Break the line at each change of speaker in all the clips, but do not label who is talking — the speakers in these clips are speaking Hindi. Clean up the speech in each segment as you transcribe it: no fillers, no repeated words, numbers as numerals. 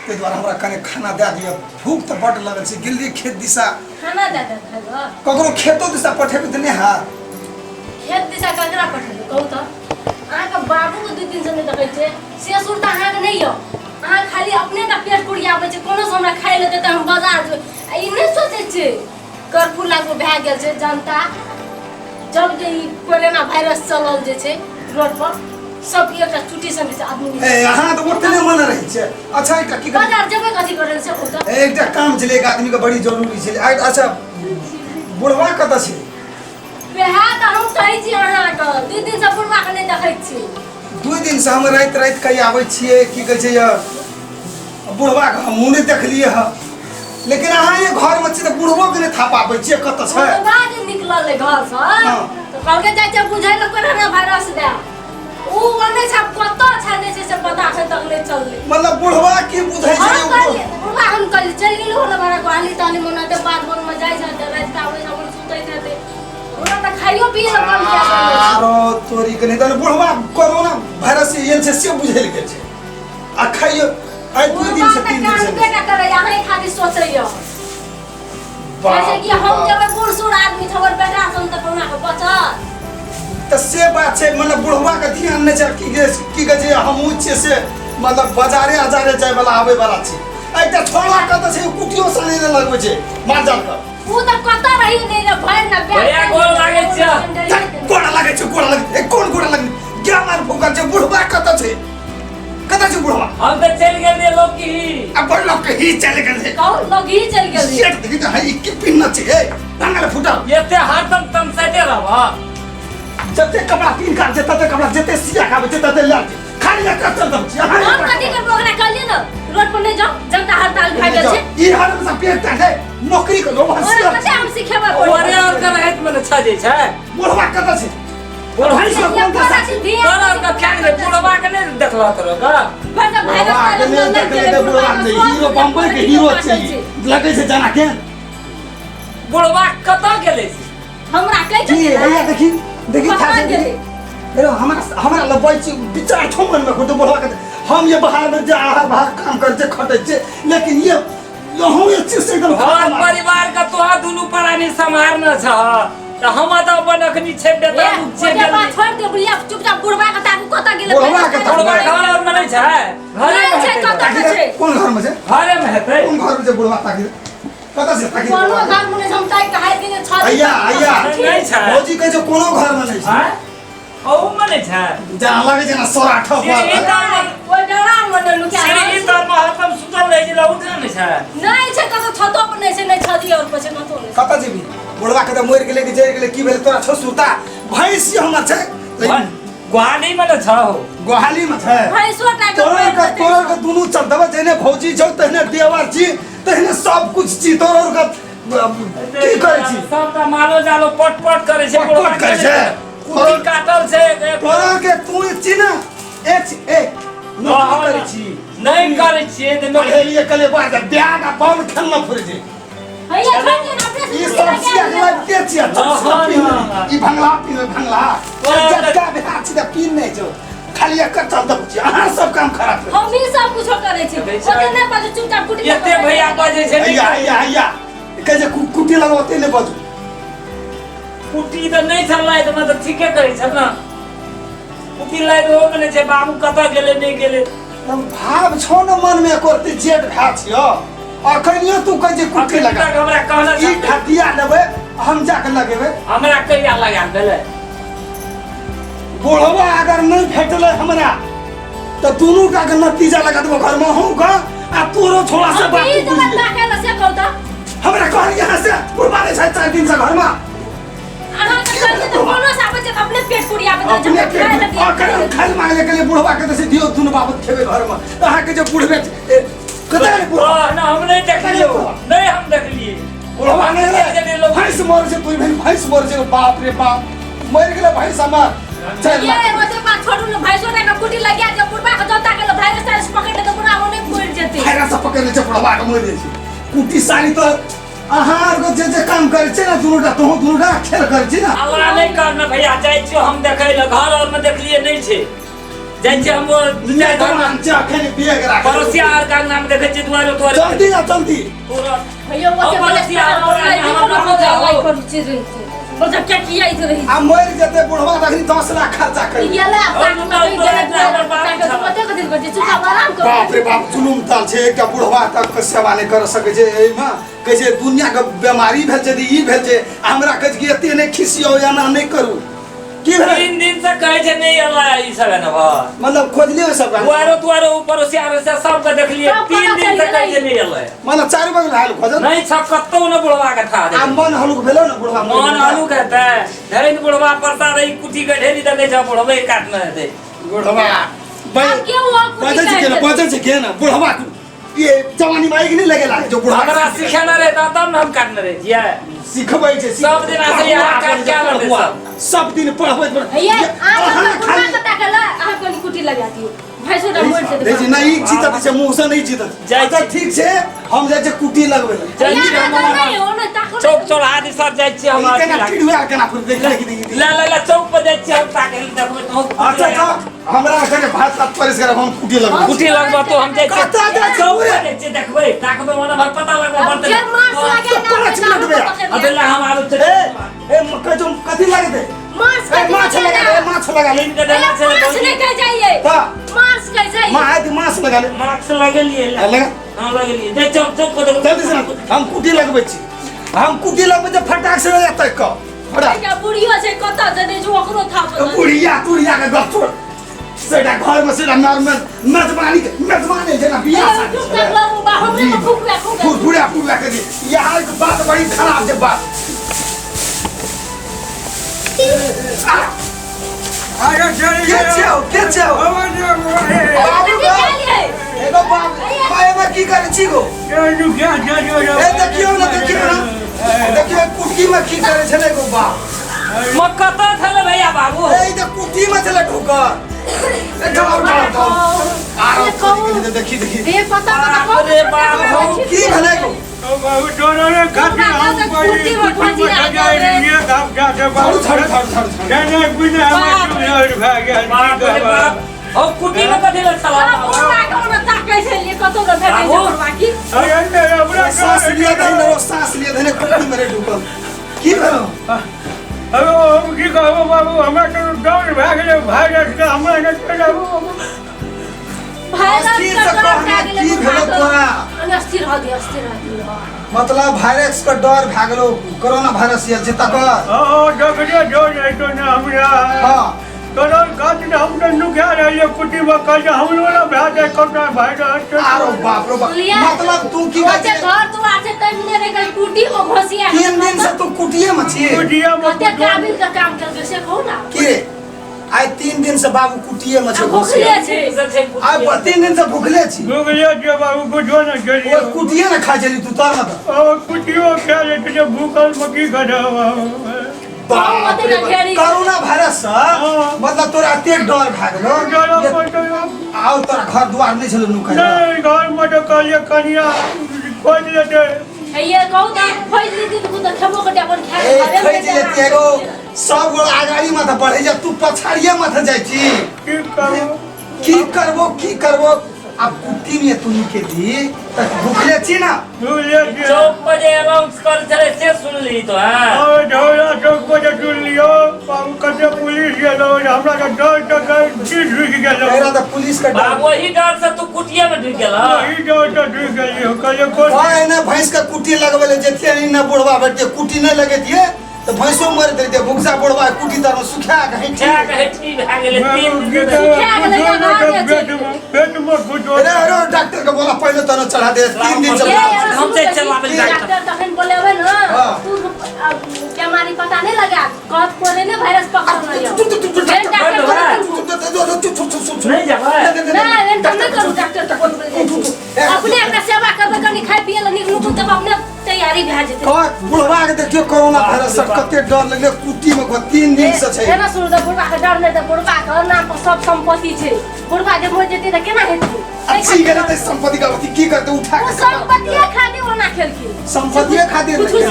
ते द्वारा हमरा कने खाना दे दिया भूख त बड लगल छै गिल्ली खेत दिशा
खाना दे दे खाइबो
ककरो खेतो दिशा पठेबे त नै हा
खेत दिशा ककरा पठेबे कहू त अहाँ के बाबू के 2 दिन से नै देखै छै ससुर त अहाँ के नै यो अहाँ खाली अपने त पेट कुड़ियाबै छै कोनो से हमरा खाइ लेते त हम बाजार जेबै ई नै सोचै छै कर्फ्यू लागू भए गेल छै जनता जब जे ई कोरोना वायरस चलल जे छै रोड पर सब एकटा छुट्टी संगे से आदमी
ए अहाँ त ओतने मन रहै छै अच्छा एकटा की
बाजार जेबै कथि करै छै ओ त
एकटा काम छले एक आदमी के बड़ी जरूरी छले अच्छा बुढ़वा कत छै
बेहा त हम कहै छी अहाँ के 2 दिन से बुढ़वा के नै देखै छी
2 दिन से हम रात कहीं आबै छियै की कहै छै बुढ़वा के हम नै देखलिए ह लेकिन अहाँ ये घर में छी त बुढ़वा के नै था पाबै छियै कत छै
बुढ़वा जे निकलल है घर से त कहलके जाय छै बुझै ल कोरोना वायरस दे ऊ ओने छ कत छाने से पता है तक नै चलले
मतलब बुढ़वा की बुझै छै
बुढ़वा हम कल चल गेल हो हमारा गाली ताली मनाते बात बोल में जाय छै रात का आबै हम सुतै रहते हमरा त खाइयो पिए ल कम क्या
आरो तोरी के नै त बुढ़वा कोरोना वायरस एन से बुझै गेल छै आ खाइयो आई 2 दिन से 3 दिन से
बेटा करे यहां खाली सोचैयो जैसे कि हम जब बूढ़ आदमी थवर बेटा हम त कोना के बचत
त से बात छै मतलब बुढ़वा के ध्यान नै छै की कहै छै हम छै से मतलब बाजारे जाय वाला आबै वाला छै एकटा छोड़ा कत छै कुटियो साने नै लगबै छै मारजाल का
ऊ त कत रही नै रे भय न
भैया गोल लागै छै
कोड़ा लागै छै कोन कोड़ा लागै ज्ञान फुकल छै बुढ़वा कत छै बुढ़वा
हम त चल गेल रे लोग की
अब लोग के ही चल गेल छै
कौन लोग ही चल गेल
शेट देखि त है की पिन छै ए टांगल फुटा
एते हरदम तम साइडे रहबा
जते कपड़ा पिन काट जे तते कपड़ा जते सिया खाबे तते लाल खाली एक कचर दम छै
हम कथि के प्रोग्राम कर लिए न रोड पर नै जाओ जनता हड़ताल भए गेल छै
ई हरदम से पेट है नौकरी को लोग
और कते हम सिखेबा
ओरे और कर रहत में छ जे छै
बुढ़वा कत छै
बुढ़वा से कोन का का क्या रे बुढ़वा के नै देखला तोरा का
भाई
बुढ़वा के हीरो बम्बई के हीरो छै लगे छै जना के
बुढ़वा कत गेले
हमरा कहै छै
भैया देखी था हेलो हमरा लबई छी विचार ठोमन में खुद बुढ़वा के हम ये बाहर में जा बाहर काम करते खटे छे लेकिन ये ये चीज से एकदम
घर परिवार का तोहा दुनु प्राणी समारना छ त हम त अपन अखनी छै बेटा
छे के बात छोड़ दे बुढ़िया चुपचाप बुढ़वा के ताकू कत गेले
बुढ़वा घर में नै छै
घरे में छै कत छै
कौन घर में छै
घरे में हेतै
कौन घर में छै बुढ़वा ताकि कत छै ताकि
कोनो घर में हम ताई कहाय दिन छ
आया
नै छै
भौजी कहै छै कोनो घर में नै छै
ओ मने छ
जा लगे छै ना सोराठ पर
ओइ डरा मन लुका
श्री तर में हरदम सुतल रहै छै उठा नै छै
नै छै कत छतो पर नै छै नै छदी और पछि न तो
कत जेबी बुढ़वा के त मोर गेले कि जइ गेले की भेल तोरा छ सुता भैंस हमर छै
गुहाली में छ हो
गुहाली में छै
भैंसोटा के
तोरा के दुनु चलदबे जने भौजी छौ तहने देवर छी तहने सब कुछ छी तोरा के की करै छी
सब त मारो जालो पट करे छै
पट करे छै
कुटी काटल छै
तोरा के तू छी ना एक नौकरी करै छी
नहीं करे छिए त
पढ़े लिए कले बाद ब्याग आ बम खेलना फुर जे
भैया छोड़ दे अपने
ई सब छिया लगते छिया ई भंगला जटका बिहार छी त पिन नै छौ खाली एक चल दब छी अहाँ सब काम खराब कर
हम भी सब कुछ करे छी ओते नै बाजू चुपचाप कुटी
एते भैया बाजे छै
आया कहे कुटी लगाओते नै बाजू
कुटी त नै छलाई त मतलब ठीके करै छ न कुटी लाई त हो मने छै बाबू कत गेले नै गेले
भाव छौ न मन में करते जेठ भा छियो अखनियो तू कह जे कुटी लगा
हमरा कहना
ई ढकिया लेबे हम जाके लगेबे
हमरा कहिया लगा देले
बुढ़वा अगर नहीं भेटले हमरा त दुनु का के नतीजा लगा देबो घर में हूं का आ तोरो थोड़ा सा बात
ई तो बता के से कहू त
हमरा कहल यहां से बुढ़वा ने छै 4 दिन से घर में
अहाँ के कहते त कोनो साबे छै अपने पेट कुड़िया पे
अपने खाली मांगे के लिए बुढ़वा के से दियो दुनु बाबत खेबे घर में अहाँ के जो बुढ़वे कते बुढ़वा
ना हम नहीं देखलियो नहीं हम देखलिए
बुढ़वा ने भैंस मर जे तू भैंस मर जे बाप रे बाप मर गेले भैंस हमर चल
ये रोजे बात छोड़ू न भैंसो का कुटी लगिया जब बुढ़वा के जोता के वायरस पकड़ ले तो बुढ़वा होने फूल जेते
वायरस पकड़ ले बुढ़वा के मर जे कुटी सारी तो अहाँ को जे काम करे छै ना दुनुटा तो दुनुटा खेल करे छी ना
हमरा नहीं करना भैया जाय छियो हम देखै ल घर और में देखलिए नहीं छै जाय छी हम दू चार घर में
अखन बिया के राख
पड़ोसिया और का नाम देखै छी त दुआरे दुआरे
जल्दी ना जल्दी
पूरा
भैया वो
अब बड़ा सियार
को चीज रही बोल क्या किया इधर रही
आ मर जते बुढ़वा रखनी 10 लाख खर्चा कर
ये ले
बाप रे बाप जुलुम ताल छे एकटा बुढ़वा तक के सेवा नहीं कर सके छे एमा कैसे दुनिया के बीमारी भेल छे ई भेल छे हमरा कह के एते नहीं खिसियो या ना नहीं करू की भेल
3 दिन से कहे छे नहीं अल्लाह ई सब न भा
मतलब खोजलियो सब
दुआरे दुआरे ऊपर से आर से सब के देख लिए 3 दिन से कहे छे नहीं अल्लाह
मतलब 4 बजे हाल खोजन
नहीं सब कत्तो न बुढ़वा के था
आ मन हलुक भेलो न बुढ़वा
मन आलू कहता है धैन बुढ़वा परता रही कुटी के ढेरी दे जा बुढ़वे काटना है
बुढ़वा बजे से के ना बुढ़वा ये जवानी में नहीं लगेला जो बुढ़वा
हमरा सिखाना रे तब न हम काटना रे जिया
सिखबै छे
सब दिन ऐसे यहाँ काट क्या करते
सब दिन पढ़बै
भैया आप बुढ़वा कटा के ला आ कोनी कुटी लगा दियो भैंसो डर मोड़ से
देखी नहीं जीतत छे मुंह से नहीं जीतत अच्छा ठीक छे हम जाय छे कुटी लगबै
जल्दी चौक चौराहा दिस जाय छी हम
केना टिडुआ केना फिर देख ले
ला ला ला चौक पर जाय छी हम ताके देखबै तो
अच्छा हमरा करे भात साथ परिस करे हम कुटी लगबै
कुटी लगबा तो हम जाय छी
कता जाय छी
चौक पर जाय छी देखबै ताकबै वाला भर पता लगबा बर्तन
फिर मांस लगे ना
अबे ला हम आलू छे
ए मक्का जो कथि लागे दे माछ लगा ले
इनके देना छे
मांस नहीं कह जाइए मांस कह जाइए
माछ लगा ले
मार्क्स लगे लिए
लगा
हां लगे लिए दे चौक चौक पर देखो
जल्दी से हम कुटी लगबै छी हम कुटी लगबै जे फटाक से जाता क बड़ा
क्या बुढ़िया से कता जने जो ओकरो था
बुढ़िया के गप छोड़ सेटा घर में सेटा नॉर्मल मेजबानी जेना बियाह शादी फुरफुरा के दी यहाँ के बात बड़ी खराब है बात
अरे
के छौ एगो बाप पाए में की करे छी गो ए देखियो ना देखियो कुटी में की करे छले गो बाप
मक्का तो थले भैया बाबू
ए इधर कुटी में चले ठोकर ए जाओ आरो देखी
ए पता
अरे बाप
की भले गो
बाबू दोनों ने खाती हम कोई कुटी में जाए ये काम क्या से बाबू जाने बिना हम भाग गया
ओ कुटी में कथि ल चला
पूरा कोन ता कैसे लिए कतो न भेटे जोरवा की
अरे मेरा पूरा
सांस लिए धने कुटी में रे ढुकल की भलो
अरे हम की कहबो बाबू हमरा तो डर भाग गए भाग के हमरा ने चलाबो
अस्थिर से कहना की भेलो तोरा
अस्थिर रह दी
मतलब वायरस का डर भागलो कोरोना वायरस ये जिता कर
डगड़िया जो नहीं तो ना हमरा
हां
कोरोना काट ने हम ने नुक्या रहे कुटी में कल हम लोग ना भाग जाए कोरोना वायरस
आरो बाप रे बाप मतलब तू की
बात घर तू आछे तने रे गई कुटी ओ घोसिया
3 दिन से तू कुटिए में छी
कुटिया में
कते काबिल का काम करके से कहू ना
की रे आई 3 दिन से बाबू कुटिए में छी
भूखले छे
आई 3 दिन से भूखले छी
भूखले जे बाबू को जो ना करी
ओ कुटिए ना खा जली तू तर मत
ओ कुटियो खा ले तुझे भूखल मकी खड़ा
कोरोना वायरस मतलब तोरा एते डर भागलो आओ तोरा घर द्वार नहीं छलो नुका
नहीं घर में तो कलिया कनिया खोज लेते
ये कहू त खोज लीती तू त खेबो कटे अपन खा
ए खोज लेती एगो सब गोड़ आगाड़ी में त बढ़े जा तू पछाड़िए में जाई छी की करबो अब कुटी में तू के दी त भूखले छी ना
भूखले
चौक पर जे अनाउंस कर चले से सुन ली तो हां
और ढोला चौक पर जे सुन लियो बाबू कते पुलिस गेलो हमरा का डर तक चीज रुक गेलो
तेरा त पुलिस का
बाबू वही डर से तू कुटिया में ढुक गेला
वही डर तो ढुक गेलियो कल को
हां ना भैंस का कुटी लगबले जेते ना बुढ़वा बैठे कुटी नहीं लगेतिए तो भैंसो मर देते भुक्सा बुढ़वा कुटी तर सुखा के
हेठी भाग गेले 3 दिन
पेट में घुटो
अरे डॉक्टर को बोला पहले तो चढ़ा दे 3 दिन से
हम से चलावे
डॉक्टर तखन बोलेवे ना तू क्या मारी पता नहीं लगा कब कोने ने वायरस पकड़ लियो
नहीं जाबा
ना एन तो नहीं करू डॉक्टर तो बोल अपने अपना सेवा कर कनी खाइ पिए ल निकलू तब अपने तैयारी भए जेते
बुढ़वा के देखियो कोरोना वायरस से कते डर लगले कुटी में 3 दिन से छै
एना सुन दे बुढ़वा के डर नहीं दे बुढ़वा के नाम पर सब संपत्ति छै बुढ़वा जे मर जेते त केना हेतै
अच्छी करे ते संपत्ति का की करते उठा के
संपत्ति खातिर ओना खेल की
संपत्ति खातिर
कुछ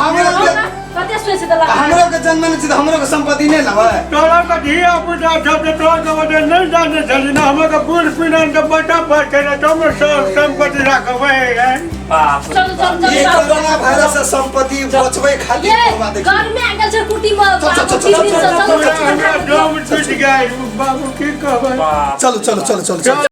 हमरा कते सोच त लगा
हमरो के जन्म में त हमरो के संपत्ति नहीं ना है
तोरा का धिया पुता सब तो तोरा के वजह नहीं जाने चली ना हमें का बूढ़ पीना के बटा पर के ना तुम सब संपत्ति रखबे है
बाप
चल चल
ये
चल
कोरोना वायरस से संपत्ति बचबे खाली
ये
बुढ़वा देखी
घर में आगल से कुटी में
चल, चल, चल,
बाबू 3 दिन से
चल, चल,
चल
दम टूट गया बाबू की कहबे
बाप
चलो चलो चलो चलो चलो